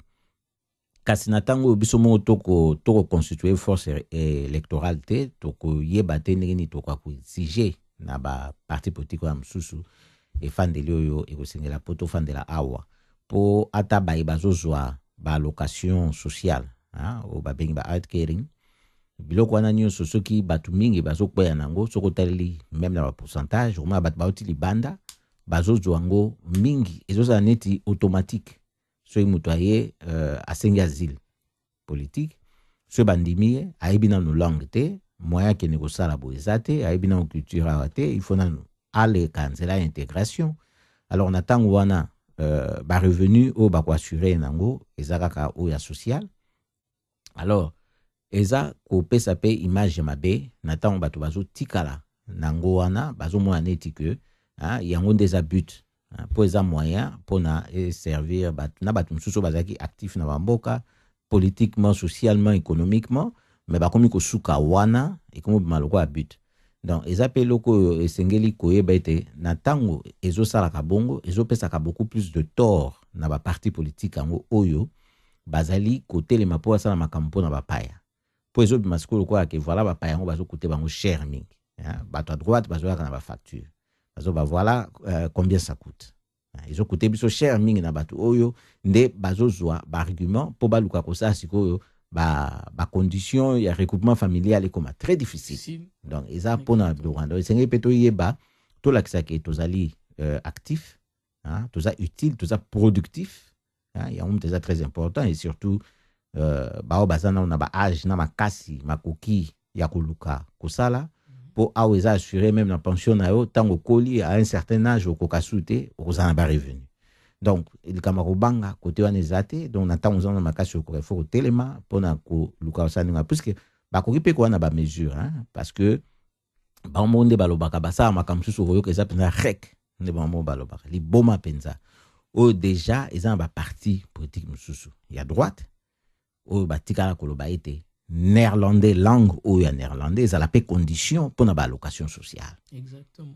kasi na ntango oyo biso moko tokoconstitue force électorale te tokoyeba te ndenge nini tokoka koexige na baparti politike wana mosusu efandeli oyo ekosengela mpo tofandela awa mpo ata baye bazozwa baalocation sociale oyo babengi ba caring biloko wana nyonso soki bato mingi bazokweya nango soki otaleli meme na bapourcentage omona bato bauti libanda bazozwa yango mingi ezozala neti automatique soki moto aye asengi asile politique soki bandimi ye ayebi nano langue te moyen akende kosala boye eza te ayebi nano culture awa te il faut nano aleka nzela ya intégration alors na ntango wana barevenu oyo bakoassure nango eza kaka oyo ya social alors eza kopesa mpe image mabe na ntango bato bazotikala nango wana bazomona neti ke yango nde eza but mpo eza moyen mpona eservir na bato mosusu bazalaki actif na bamboka politiquement socialement économiquement me bakomi kosuka wana ekomi bima lokola but donc eza mpe eloko oyo esengeli koyeba ete na ntango ezosalaka bongo ezopesaka beaucoup plus de tort na baparti politique yango oyo bazali kotelema mpo basala makambo mpo na bapaya mpo ezobima sikoyo lokola ke voilà bapaya yango bazokute bango cher mingi bato à droite bazoyaka na bafacture bazoba voilà combien ça coûte ezokute biso cher mingi na bato oyo nde bazozwa baargument mpo baluka kosala sikoyo bacondition ya recoupement familial ekoma très difficile donc eza mpona biloko donc esengeli mpe toyeba tolakisaka tozali actif toza utile toza productif yango moto eza très important et surtout bao baza nao na baage na makasi makoki ya koluka kosala mpo awa eza assuré même na pension na yo ntango okoli à un certain âge okoka su te okozala na barevenu donc likambo kobanga kote wana eza te donc na ntango oza na makasi okoka ifo kotelema mpona koluka kosala ndenge puisque bakoki mpe kowana bamesure parce que bango nde balobaka basala makambo mosusu okoyoka eza mpenza rek nde bango balobaka liboma mpenza oyo deja eza na baparti politique mosusu ya droite oyo batikala koloba ete néerlandais langue oyo ya néerlandais ezala mpe condition mpona baalocation sociale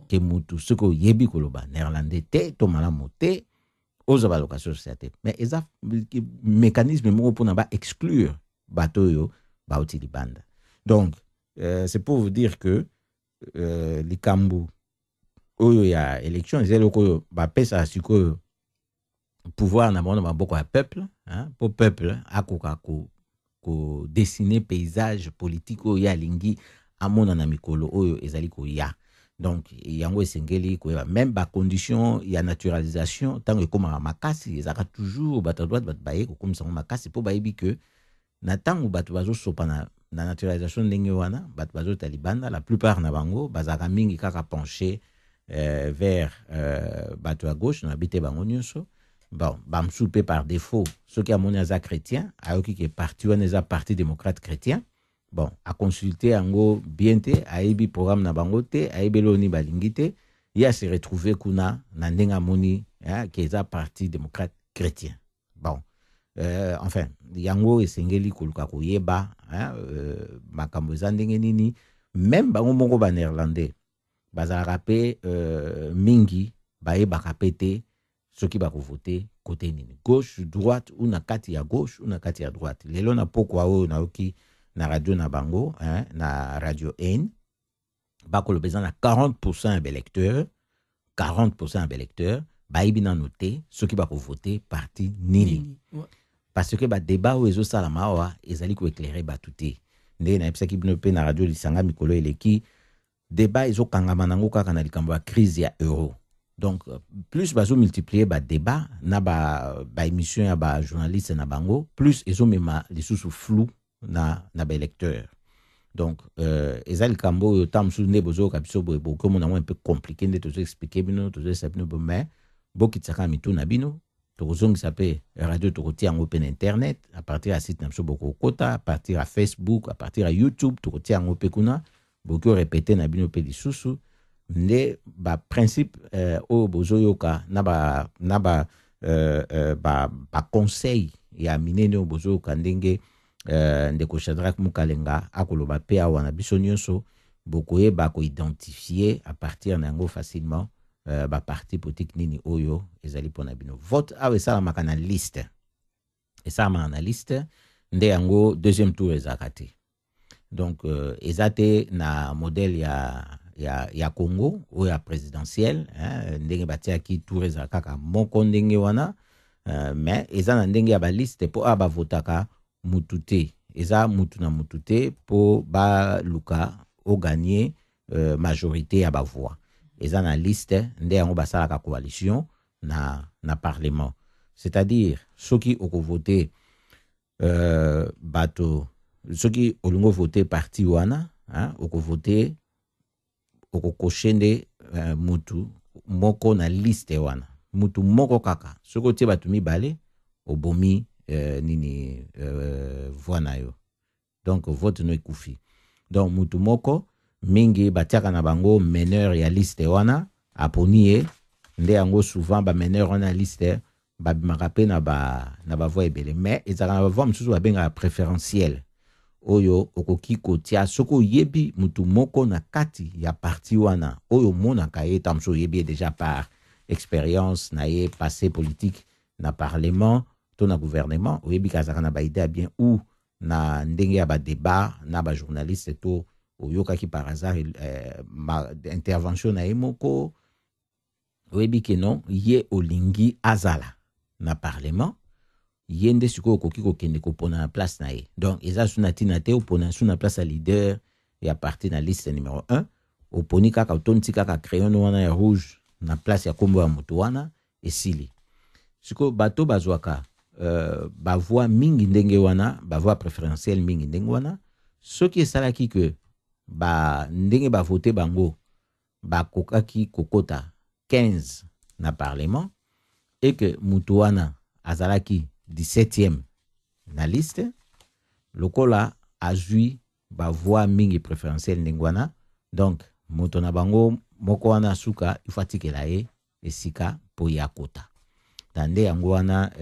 ke mutu soki oyebi koloba néerlandais te to malamu te ozwa baalocation sociale te mais eza mécanisme moko mpona baexclure bato oyo bauti libanda donc c'est pour vous dire que likambo oyo ya élection eza eloko oyo bapesaka sikoyo pouvoir na bango na maboko ya peuple mpo peuple akoka kodessine paysage politique oyo ya alingi amona na mikolo oyo ezali koya Donc yango esengeli koyeba même ba condition ya naturalisation tant que comme makasi ezaka toujours bato droite bato baye comme ça makasi po bayebi que na tango bato bazo sopa na naturalisation ndenge wana bato bazo talibanda la plupart na bango bazaka mingi kaka penché vers bato à gauche na bité bango nyonso. Bon, bamsoupe par défaut ceux qui amoni aza chrétien ayoki ke parti wana eza parti démocrate chrétien. Bon, à consulter ango bien te, aibi programme na bango te, aibi loni balingi te, ya se retrouver kuna na ndenga moni, qui est un parti démocrate chrétien. Bon, enfin, yango esengeli koluka koyeba, makambo eza ndenge nini, même bango moko ba néerlandais, bazalaka pe mingi, bayebaka pe te, soki bako voter côté nini, gauche, droite, ou na kati ya gauche, ou na kati ya droite. Lelo na pokwa o na oki na radio na bango, na radio N, bakolo besoin na 40% d'électeurs, 40% d'électeurs, baibi na noté, ceux qui bako voter parti nini. Parce que ba débat ou ezo salama wa, ezali ko éclairer batuté. Ndé na epsa ki binope na radio lisanga mikolo eleki, débat ezo kangama nango kaka na likambo ya crise ya euro. Donc, plus bazo multiplier ba débat, na ba émission ya ba journaliste na bango, plus ezo mema les sous flou na ba électeur. Donc ezali kambo yo tam sous ne bozo kabiso bo comme on a un peu compliqué de te expliquer bino to sepno bo mais bo kitsaka mitu na bino to zong sape radio to kotia en open internet à partir à site na so boko kota à partir à Facebook à partir à YouTube to kotia en open kuna bo ko répéter na bino pe lisusu ne ba principe o bozo yoka na ba conseil ya minene bozo kandenge ndeko Shadrack Mukalenga akoloba pe awana biso nyonso bokoye bako identifier à partir nango facilement ba parti politique nini oyo ezali pona bino vote awe sala makana liste et ça ma liste nde yango deuxième tour ezakati. Donc ezate na modèle ya Congo ou ya présidentiel ndenge batia ki tour ezakaka moko ndenge wana mais ezana ndenge ya ba liste po aba votaka mutute eza mutu na mutute po ba luka o gagner majorité ya ba voix eza na liste nde yango basalaka coalition na parlement, c'est-à-dire soki oko voter bato soki olungo voter parti wana oko voter oko koshende mutu moko na liste wana mutu moko kaka soko tie bato mibale obomi nini voix na yo, donc vote no ekufi. Donc mutu moko mingi batiaka na bango meneur ya liste wana aponi ye nde yango souvent ba meneur wana liste babimaka pe na ba voix ebele mais ezaka na voix mosusu babenga préférentiel oyo okoki kotia soko yebi mutu moko na kati ya parti wana oyo monaka ye tamso yebi déjà par expérience na ye passé politique na parlement to na gouvernement oyebi kazaka na ba idée bien ou na ndenge ya ba débat na ba journaliste to oyoka ki par hasard ma intervention na emoko oyebi ke non ye olingi azala na parlement yende siko koki kokende kopona na place na ye. Donc eza suna tina te opona suna place à leader ya parti na liste numéro 1 oponi kaka otonti kaka crayon wana ya rouge na place ya kombo ya mutu wana esili siko bato bazwaka ba voix mingi ndenge wana ba voix préférentielle mingi ndenge wana soki esalaki que ba ndenge ba voter bango ba kokaki kokota 15 na parlement et que mutu wana azalaki 17e na liste lokola azui ba voix mingi préférentielle ndenge wana, donc moto na bango moko wana suka ifatikela ye esika po ya kota tande yango wana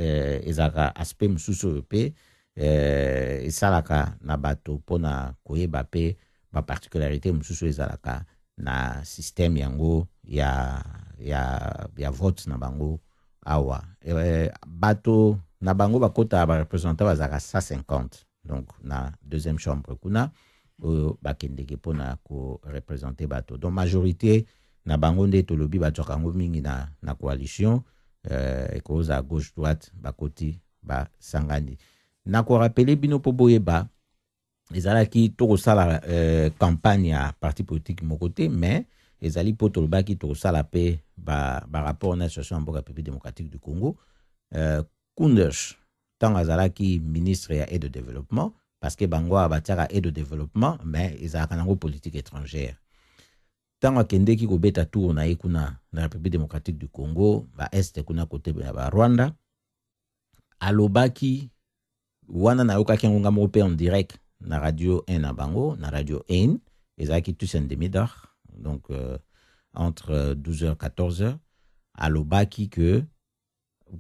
ezaka aspect mususu pe esalaka na bato pona koyeba pe ba particularité mususu ezalaka na système yango ya vote na bango awa bato na bango bakota ba représenter bazaka 150 donc na deuxième chambre kuna bakendeke pona ko représenter bato donc majorité na bango nde tolobi bato kango mingi na coalition ekoza gauche droite bakoti ba sangani na ko rappeler bino po boyeba ezalaki to ko sala campagne ya parti politique mon côté mais ezali po tolobaki tosala pe rapport na situation ya mboka République démocratique du Congo. Kounders tant azalaki ministre ya aide de développement parce que bango abatiaka aide de développement mais ezalaka nango politique étrangère. Tant akendeki kobeta tour na ye kuna na République démocratique du Congo est kuna côté ya Rwanda alobaki wana nayokaki yango ngamoko mpe en direct na radio 1 na bango na radio 1 ezalaki tous en demi-heure donc entre 12h et 14h alobaki que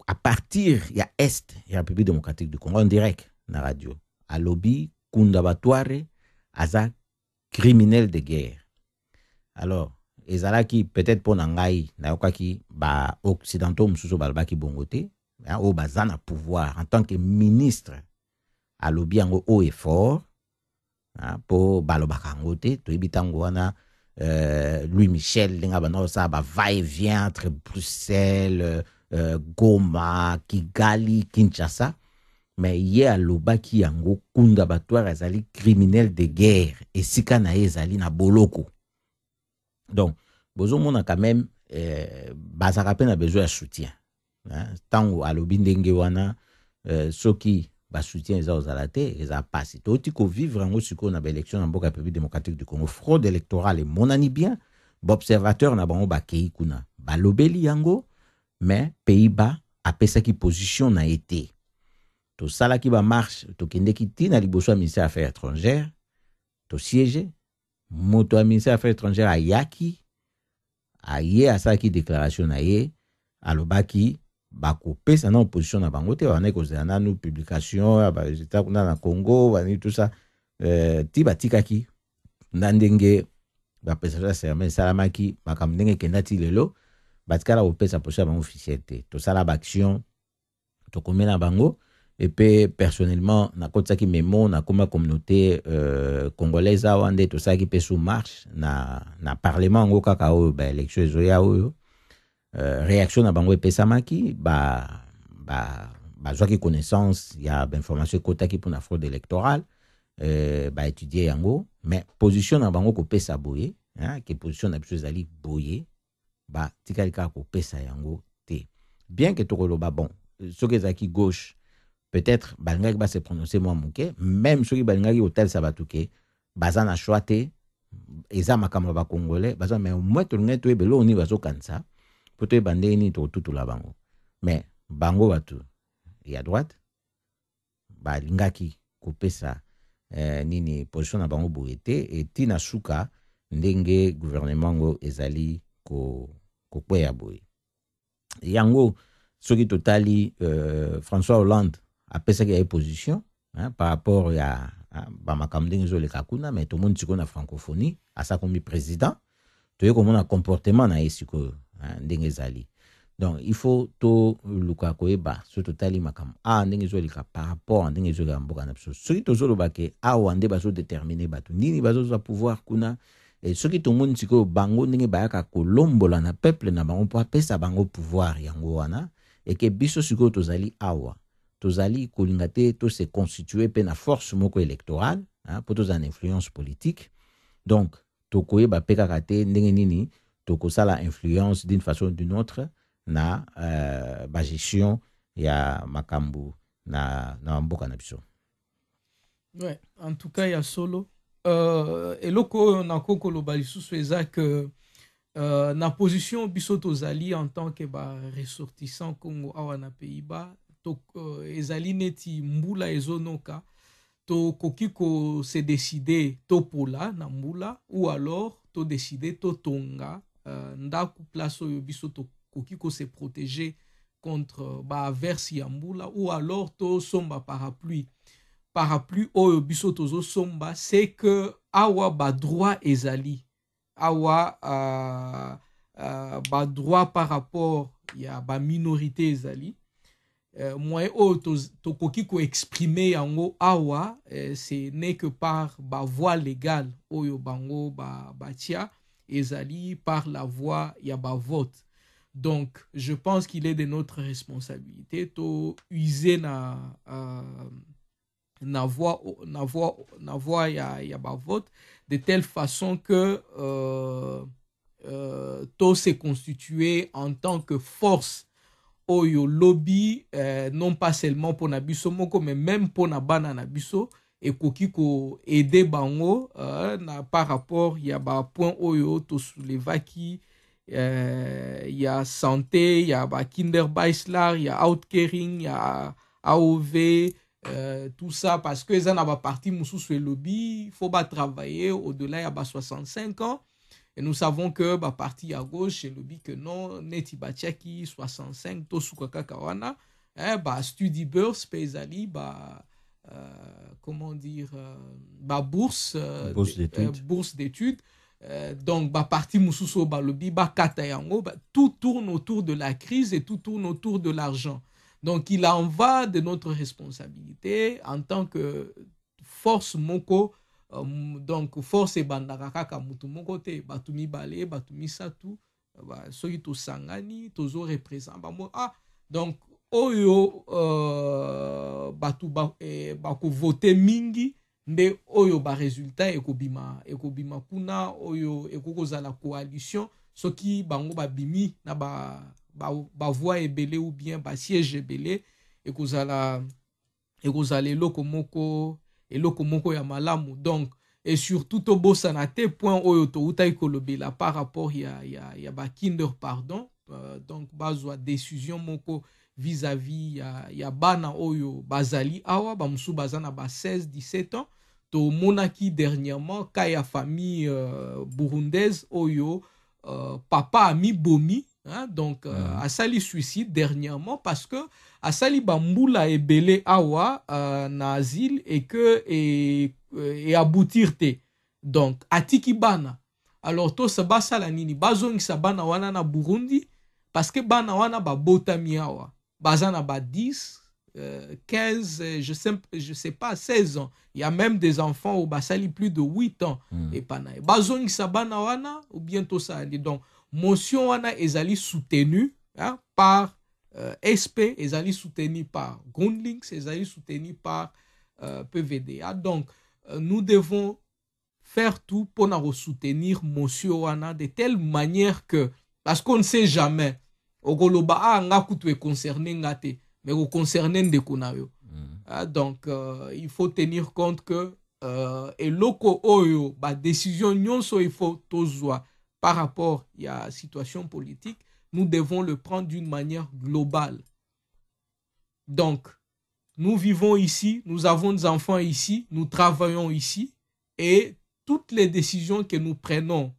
à partir ya est ya République démocratique du Congo en direct na radio alobi Kunda Batware aza criminel de guerre. Alors ezalaki peut-être pour nangai nayokaki ba occidentaux mususu balobaki bongote o bazana pouvoir en tant que ministre alobi yango haut et fort pour balobaka yango te toyebi ntango wana Louis Michel lenga bana ça va et vient entre Bruxelles Goma Kigali Kinshasa mais ye alobaki yango Kunda Batware azali criminel de guerre esika na ye ezali na boloko. Donc bozomona quand même bazaka pe na besoin de soutien tango alobi ndenge wana soki ba soutien eza ozala te eza pasi toti ko vivre yango siko na ba élection na mboka République démocratique du Congo fraude électorale et monani bien observateur na bango bakei kuna balobeli yango mais Pays-Bas apesaki position na été to sala ki ba marche to kendeki tina liboso ya ministère affaires étrangères to siège moto ya ministère affaires étrangères ayaki aye asaki déclaration na ye alobaki bakopesa na opposition na bango te wana ekozela nanu publication ya baresultat kuna na Congo bani tout ça ti batikaki na ndenge bapesa serment esalamaki makambo ndenge ekenda ti lelo batikala kopesa poso ya bango officiel te tosala baaction tokomela bango et puis personnellement nakotisaki memo nakoma communauté congolaise awa nde tosalaki mpe sous marche na parlement yango kaka oyo baélection ezoya oyo réaction na bango epesamaki bazwaki connaissance ya bainformation ekotaki mpona fraude électorale baétudie yango mais position na bango kopesa boye ke position na biso ezali boye batikali kaka kopesa yango te bien que tokoloba bon soki ezalaki gauche peut-être balingaki base prononcer mwa moke même soki balingaki kotalisa bato ke baza na choix te eza makambo ya bacongolais baza mais au moins tolingaki toyeba eloko nini bazokanisa po toyeba ndenge nini tokotutula bango mais bango bato ya droite balingaki kopesa nini position na bango boye te etina suka ndenge gouvernement ngo ezali kokweya boye yango soki totali François Hollande apesaki ya position par rapport ya bamakambo ndenge ezoleka kuna mais tomoni sikoyo na francophonie asakomi président toye komona comportement na ye sikoyo ndenge ezali donc il faut toluka koyeba so totali makambo ndenge ezoleka par rapport ndenge ezoleka mboka na biso soki tozoloba ke awa nde bazodétermine bato nini bazozwa pouvoir kuna soki tomoni sikoyo bango ndenge bayaka kolombola na peuple na bango mpo apesa bango pouvoir yango wana eke biso sikoyo tozali awa tozali kolinga te to se constituer pe na force moko électorale po tozala na influence politique donc tokoyeba pe kaka te ndenge nini tokosala influence d'une façon ou d'une autre na gestion ya makambo na mboka na biso. Ouais, en tout cas ya solo eloko nako koloba lisusu eza que na position biso tozali en tant que ressortissant Congo awa na Pays-Bas ezali neti mbula ezonoka tokoki se décider topola na mbula ou alors to décider totonga ndaku place oyo biso tokoki se protéger contre averse ya mbula ou alors to somba parapluie oyo biso tozo somba c'est que awa droit ezali awa droit par rapport ya minorité ezali moyen oyo tokoki exprimer yango awa ce n'est que par voie légale oyo bango batia ezali par la voie ya vote. Donc je pense qu'il est de notre responsabilité to user na voie ya vote de telle façon que to se constituer en tant que force oyo lobby non pas seulement pour nabiso moko mais même pour na bana nabiso et koki ko aider bango na par rapport il y a ba point oyo to soulevaki il y a santé, il y a Kinderbeisler, il y a Outcaring, il y a AOV, tout ça, parce que les gens ont parti sous le lobby, il faut travailler au-delà, il y a 65 ans. Et nous savons que bah, parti à gauche, le lobby que non, Neti Batiaki, 65, Tosuka Kakawana, bah, Study Burst, Payzali, bah, comment dire, bah, bourse d'études. Donc, bah, parti Moussousou Balobi, bah, Katayango, bah, tout tourne autour de la crise et tout tourne autour de l'argent. Donc, il en va de notre responsabilité en tant que force moko, donc force et bandaraka kamutu moko te, batumi bale, batumi satu, bah, soki to sangani, tozo représente, bah, moi, donc, oyo, batu bako vote mingi, nde oyo ba résultat ekobima kuna oyo ekokoza la coalition soki bango babimi na ba voix ebele ou bien ba siège ebele ekozala eloko moko ya malamu. Donc et surtout tobosana te point oyo touta ekolobela par rapport ya ba kinder pardon, donc bazwa décision moko vis-à-vis ya bana oyo bazali awa bamusu bazana ba 16-17 ans. To monaki dernièrement kaya famille burundaise oyo papa a mis bomi, hein, donc asali suicide dernièrement parce que asali bambula ebele awa na asile et que et aboutir te, donc atiki bana. Alors to sa basala nini bazongisa bana wana na Burundi parce que bana wana babotami awa bazana ba 10 15, je sais pas, 16 ans. Il y a même des enfants au Basali plus de 8 ans. Et panaï. Bazong sabana wana ou bientôt ça. Donc, motion wana ezali soutenu hein, par SP, ezali soutenu par Grundlinks, ezali soutenu par PVDA. Donc, nous devons faire tout pour nous soutenir motion wana de telle manière que, parce qu'on ne sait jamais, Ogoloba nga kutu est concerné ngate. Mais au concernant des kunayo. Donc, il faut tenir compte que et loko oyo, ba décision nyonso il faut tozwa par rapport à la situation politique, nous devons le prendre d'une manière globale. Donc, nous vivons ici, nous avons des enfants ici, nous travaillons ici, et toutes les décisions que nous prenons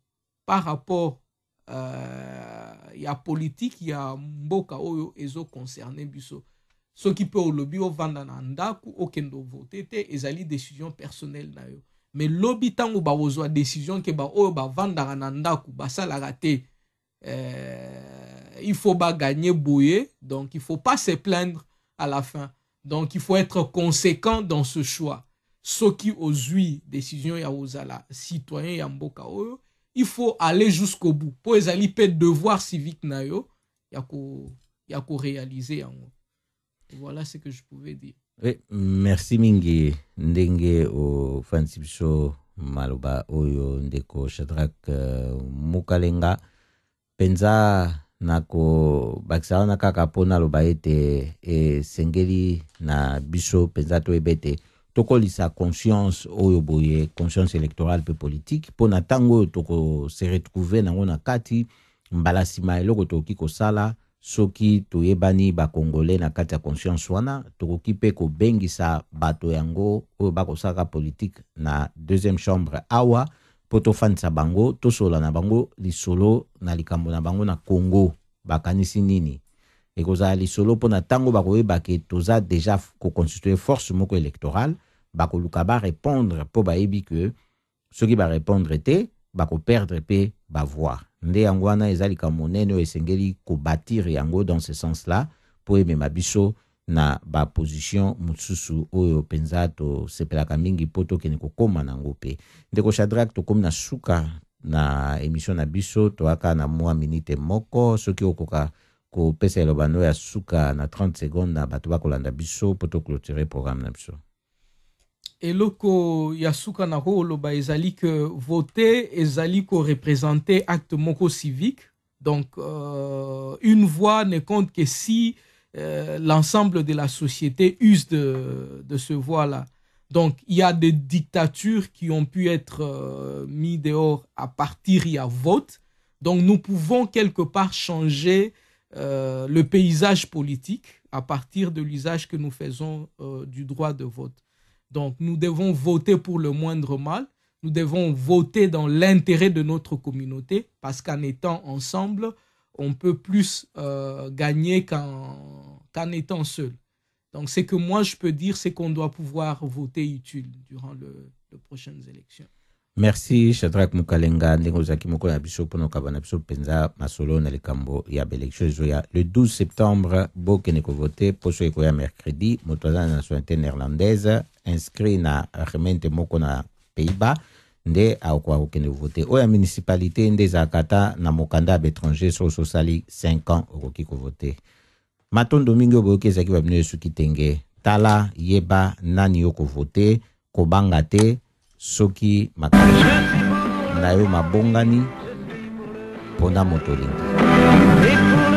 par rapport à la politique, il y a mboka oyo ezo concerné biso. Ce qui peut au lobby au vanda na ndaku okendo voter te ezali décision personnelle na yo. Mais lobby tango ba ozwa décision ke ba o ba vanda na ndaku ba sala raté, il faut ba gagner boyer, donc il faut pas se plaindre à la fin. Donc il faut être conséquent dans ce choix. Ce qui ozui décision ya ozala citoyen ya mboka oyo, il faut aller jusqu'au bout. Pour ezali pe devoir civique na yo ya ko réaliser yango. Voilà ce que je pouvais dire. Oui, merci mingi ndenge o fansibiso maloba oyo ndeko Shadrack Mukalenga penza nako bakisa na kaka pona loba ete sengeli na biso penza to ebete tokolisa conscience oyo boye conscience électorale pe politique pona tango toko se retrouver nango na kati mbala sima eloko toki kosala soki toyebani ba congolais na kati ya conscience wana tokoki pe ko bengisa bato yango oyo bakosaka politique na deuxième chambre awa poto fanisa bango tosola na bango lisolo na likambo na bango na Congo bakanisi nini ekozala lisolo pona tango bakoyeba ke toza déjà ko constituer force moko électorale bakoluka ba répondre po bayebi que soki ba répondre te bako perdre pe ba voir nde yango wana ezali ka monene esengeli ko bâtir yango dans ce sens là pour emema biso na ba position mutsusu oyo penza to sepelaka mingi poto kene kokoma nango pe ndeko Shadrack tokomi na suka na émission na biso toaka na mwa minute moko soki okoka ko pesa elobano ya suka na 30 secondes na bato bakolanda biso poto clôturer programme na biso. Eloko yasuka na holo ba ezali que voter ezali ko représenter acte moko civique Donc, une voix ne compte que si l'ensemble de la société use de ce voix-là. Donc, il y a des dictatures qui ont pu être mises dehors à partir y a vote. Donc, nous pouvons quelque part changer le paysage politique à partir de l'usage que nous faisons du droit de vote. Donc, nous devons voter pour le moindre mal. Nous devons voter dans l'intérêt de notre communauté parce qu'en étant ensemble, on peut plus gagner qu'en étant seul. Donc, ce que moi, je peux dire, c'est qu'on doit pouvoir voter utile durant les prochaines élections. Merci, Shadrach Mukalenga. Masolo na likambo ya élection le 12 septembre, Bokeneko voté, poso ekoya mercredi, motoza na nationalité néerlandaise, inscrit na remente moko na Pays-Bas, nde akwa okene voté. Oya municipalité nde zakata na mokanda étranger so sali 5 ans okoki ko voté. Maton Domingo boke zaki ba bino suki tenge. Tala yeba nani yoko voté, kobanga te soki makali na yo mabongani pona motolingi.